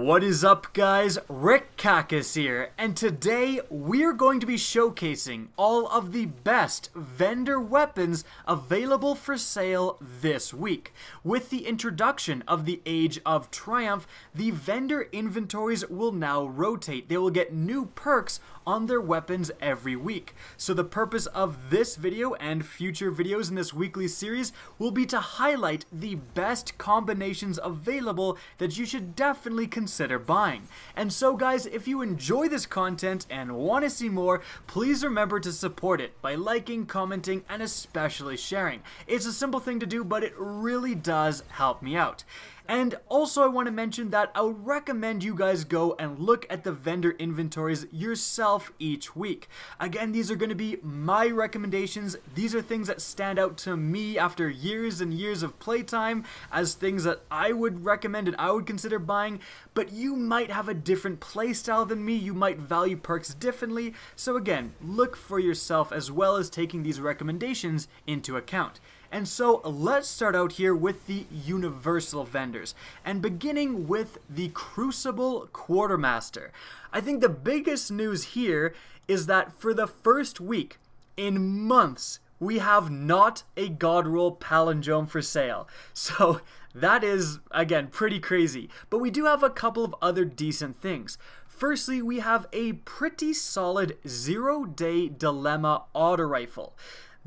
What is up, guys? Rick Cacus here, and today we're going to be showcasing all of the best vendor weapons available for sale this week. With the introduction of the Age of Triumph, the vendor inventories will now rotate. They will get new perks on their weapons every week. So the purpose of this video and future videos in this weekly series will be to highlight the best combinations available that you should definitely consider buying. And so guys, if you enjoy this content and want to see more, please remember to support it by liking, commenting, and especially sharing. It's a simple thing to do, but it really does help me out. And also I want to mention that I would recommend you guys go and look at the vendor inventories yourself each week. Again, these are going to be my recommendations. These are things that stand out to me after years and years of playtime as things that I would recommend and I would consider buying, but you might have a different playstyle than me. You might value perks differently. So again, look for yourself as well as taking these recommendations into account. And so let's start out here with the universal vendors, and beginning with the Crucible Quartermaster. I think the biggest news here is that for the first week in months, we have not a God Roll palindrome for sale. So that is, again, pretty crazy. But we do have a couple of other decent things. Firstly, we have a pretty solid 0-day dilemma auto rifle.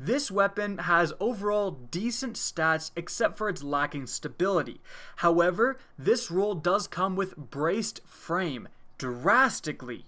This weapon has overall decent stats except for its lacking stability. However, this roll does come with braced frame, drastically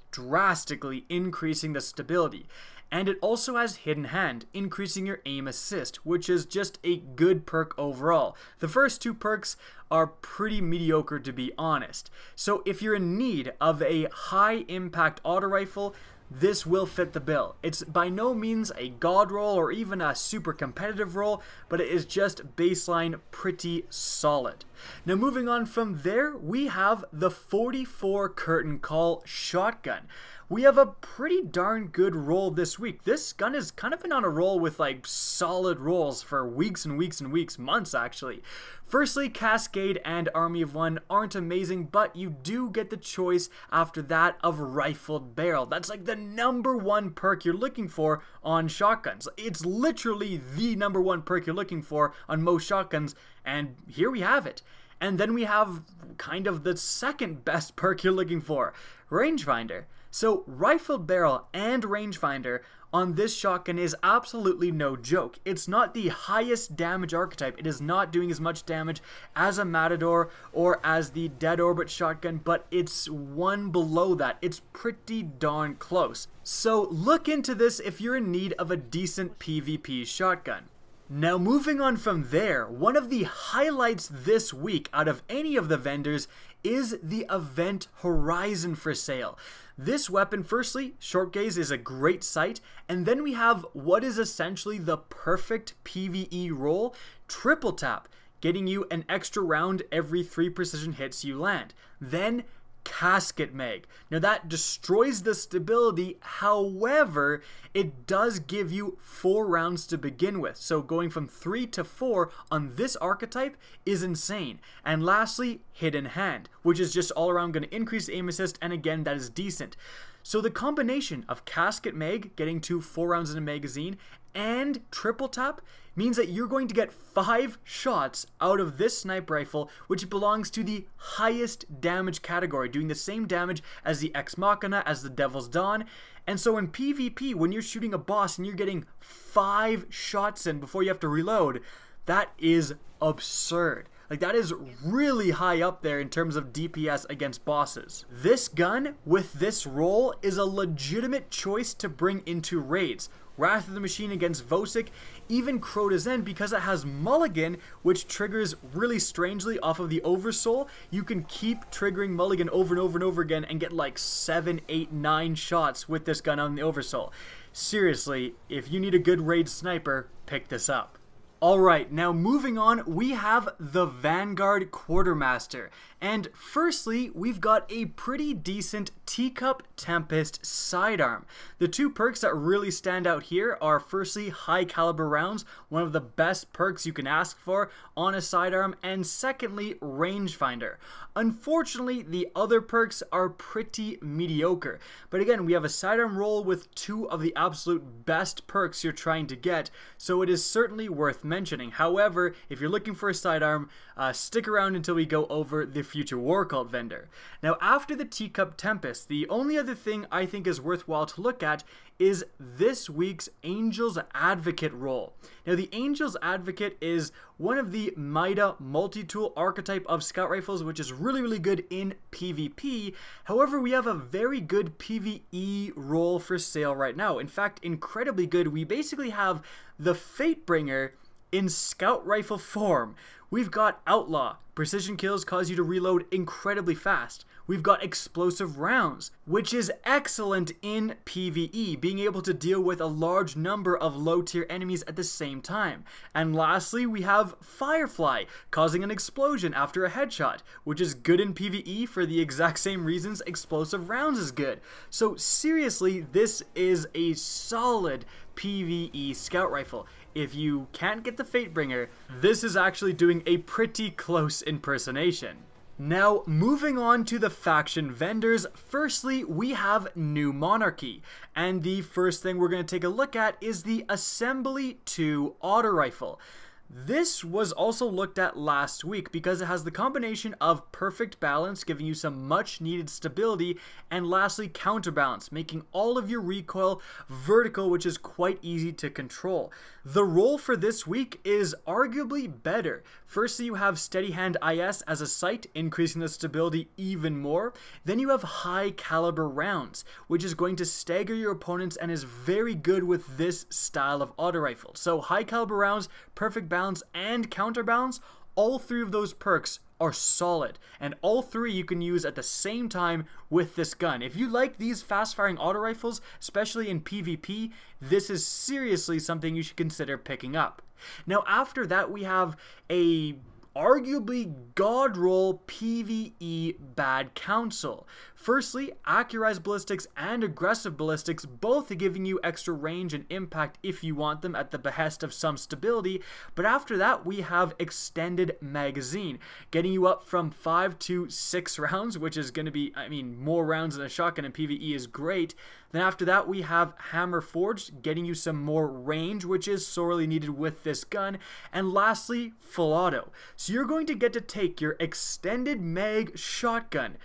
increasing the stability. And it also has hidden hand, increasing your aim assist, which is just a good perk overall. The first two perks are pretty mediocre, to be honest. So if you're in need of a high impact auto rifle, this will fit the bill. It's by no means a god roll or even a super competitive roll, but it is just baseline pretty solid. Now moving on from there, we have the 44 Curtain Call shotgun. We have a pretty darn good roll this week. This gun has kind of been on a roll with like solid rolls for weeks and weeks and weeks, months actually. Firstly, Cascade and Army of One aren't amazing, but you do get the choice after that of Rifled Barrel. That's like the #1 perk you're looking for on shotguns. It's literally the #1 perk you're looking for on most shotguns, and here we have it. And then we have kind of the second best perk you're looking for, Rangefinder. So Rifled Barrel and Rangefinder on this shotgun is absolutely no joke. It's not the highest damage archetype. It is not doing as much damage as a Matador or as the Dead Orbit shotgun, but it's one below that. It's pretty darn close. So look into this if you're in need of a decent PvP shotgun. Now moving on from there, one of the highlights this week out of any of the vendors is the Event Horizon for sale. This weapon, firstly, short gaze is a great sight, and then we have what is essentially the perfect PvE roll, triple tap, getting you an extra round every 3 precision hits you land. Then Casket Mag. Now that destroys the stability, however, it does give you 4 rounds to begin with. So going from 3 to 4 on this archetype is insane. And lastly, Hidden Hand, which is just all around going to increase aim assist, and again, that is decent. So the combination of Casket Mag, getting to 4 rounds in a magazine, and triple tap means that you're going to get 5 shots out of this sniper rifle, which belongs to the highest damage category, doing the same damage as the Ex Machina, as the Devil's Dawn. And so in PvP, when you're shooting a boss and you're getting 5 shots in before you have to reload, that is absurd. Like, that is really high up there in terms of DPS against bosses. This gun with this roll is a legitimate choice to bring into raids. Wrath of the Machine against Vosic, even Crota Zen, because it has Mulligan, which triggers really strangely off of the Oversoul. You can keep triggering Mulligan over and over and over again and get like 7, 8, 9 shots with this gun on the Oversoul. Seriously, if you need a good raid sniper, pick this up. Alright, now moving on, we have the Vanguard Quartermaster. And firstly, we've got a pretty decent Teacup Tempest sidearm. The two perks that really stand out here are firstly high caliber rounds, one of the best perks you can ask for on a sidearm, and secondly rangefinder. Unfortunately, the other perks are pretty mediocre. But again, we have a sidearm roll with two of the absolute best perks you're trying to get, so it is certainly worth mentioning. However, if you're looking for a sidearm, stick around until we go over the future War Cult vendor. Now, after the Teacup Tempest, the only other thing I think is worthwhile to look at is this week's Angel's Advocate roll. Now, the Angel's Advocate is one of the Mida multi-tool archetype of scout rifles, which is really good in PvP. However, we have a very good PvE roll for sale right now. In fact, incredibly good. We basically have the Fatebringer in scout rifle form. We've got Outlaw. Precision kills cause you to reload incredibly fast. We've got explosive rounds, which is excellent in PvE, being able to deal with a large number of low tier enemies at the same time. And lastly, we have Firefly, causing an explosion after a headshot, which is good in PvE for the exact same reasons explosive rounds is good. So seriously, this is a solid PvE scout rifle. If you can't get the Fatebringer, this is actually doing a pretty close impersonation. Now, moving on to the faction vendors, firstly, we have New Monarchy, and the first thing we're going to take a look at is the Assembly 2 auto rifle. This was also looked at last week because it has the combination of perfect balance, giving you some much needed stability, and lastly counterbalance, making all of your recoil vertical, which is quite easy to control. The roll for this week is arguably better. Firstly, you have Steady Hand IS as a sight, increasing the stability even more. Then you have high caliber rounds, which is going to stagger your opponents and is very good with this style of auto rifle. So high caliber rounds, perfect balance, and counterbalance, all three of those perks are solid, and all three you can use at the same time with this gun. If you like these fast-firing auto rifles, especially in PvP, this is seriously something you should consider picking up. Now, after that, we have a arguably god roll PvE bad Counsel. Firstly, Accurized Ballistics and Aggressive Ballistics, both giving you extra range and impact if you want them at the behest of some stability, but after that we have Extended Magazine, getting you up from 5 to 6 rounds, which is going to be, I mean, more rounds than a shotgun in PvE is great. Then after that we have Hammer Forged, getting you some more range, which is sorely needed with this gun. And lastly, Full Auto. So you're going to get to take your Extended Mag shotgun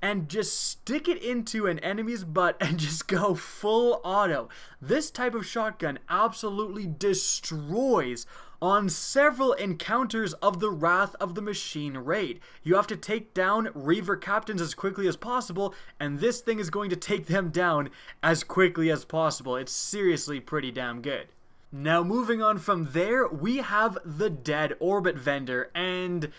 and just stick it into an enemy's butt and just go full auto. This type of shotgun absolutely destroys on several encounters of the Wrath of the Machine raid. You have to take down Reaver captains as quickly as possible, and this thing is going to take them down as quickly as possible. It's seriously pretty damn good. Now, moving on from there, we have the Dead Orbit vendor, and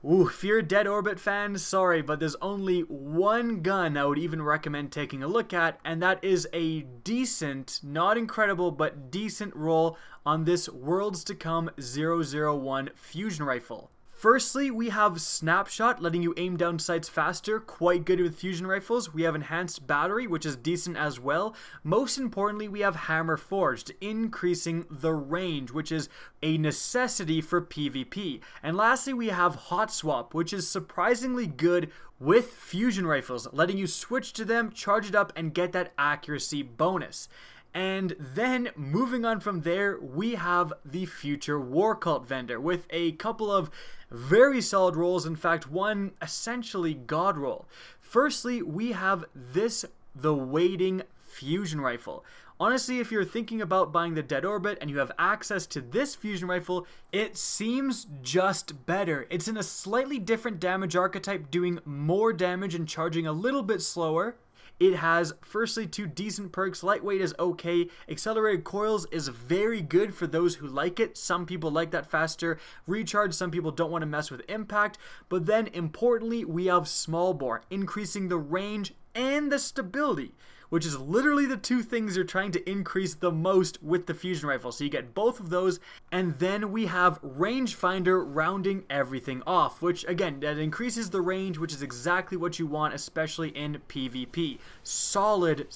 if you're a Dead Orbit fan, sorry, but there's only one gun I would even recommend taking a look at, and that is a decent, not incredible, but decent roll on this Worlds to Come 001 fusion rifle. Firstly, we have Snapshot, letting you aim down sights faster, quite good with fusion rifles. We have Enhanced Battery, which is decent as well. Most importantly, we have Hammer Forged, increasing the range, which is a necessity for PvP. And lastly, we have Hot Swap, which is surprisingly good with fusion rifles, letting you switch to them, charge it up, and get that accuracy bonus. And then, moving on from there, we have the future War Cult vendor with a couple of very solid rolls, in fact, one essentially god roll. Firstly, we have the Waiting fusion rifle. Honestly, if you're thinking about buying the Dead Orbit and you have access to this fusion rifle, it seems just better. It's in a slightly different damage archetype, doing more damage and charging a little bit slower. It has, firstly, two decent perks. Lightweight is okay. Accelerated coils is very good for those who like it. Some people like that faster recharge. Some people don't want to mess with impact. But then, importantly, we have small bore, increasing the range and the stability, which is literally the two things you're trying to increase the most with the fusion rifle. So you get both of those, and then we have rangefinder rounding everything off, which again, that increases the range, which is exactly what you want, especially in PvP. Solid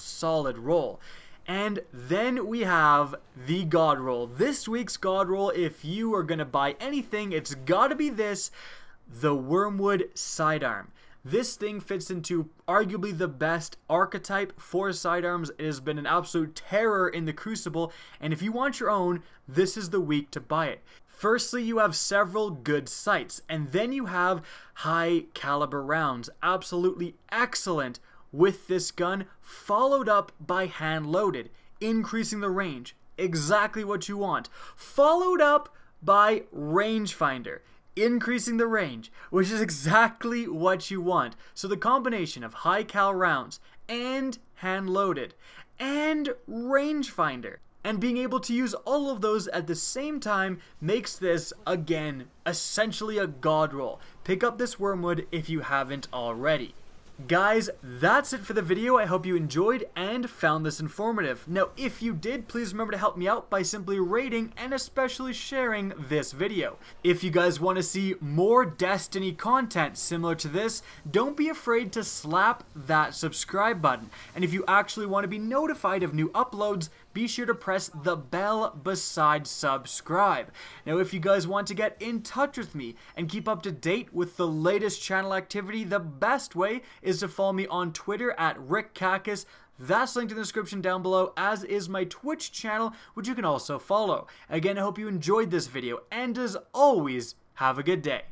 roll. And then we have the God roll. This week's God roll, if you are gonna buy anything, it's gotta be this, the WORMWOOD sidearm. This thing fits into arguably the best archetype for sidearms. It has been an absolute terror in the Crucible, and if you want your own, this is the week to buy it. Firstly, you have several good sights, and then you have high caliber rounds. Absolutely excellent with this gun, followed up by hand loaded, increasing the range. Exactly what you want. Followed up by rangefinder, increasing the range, which is exactly what you want. So the combination of high cal rounds and hand loaded and rangefinder and being able to use all of those at the same time makes this, again, essentially a God roll. Pick up this WORMWOOD if you haven't already. Guys, that's it for the video. I hope you enjoyed and found this informative. Now, if you did, please remember to help me out by simply rating and especially sharing this video. If you guys want to see more Destiny content similar to this, don't be afraid to slap that subscribe button. And if you actually want to be notified of new uploads, be sure to press the bell beside subscribe. Now, if you guys want to get in touch with me and keep up to date with the latest channel activity, the best way is to follow me on Twitter at RickCacus. That's linked in the description down below, as is my Twitch channel, which you can also follow. Again, I hope you enjoyed this video, and as always, have a good day.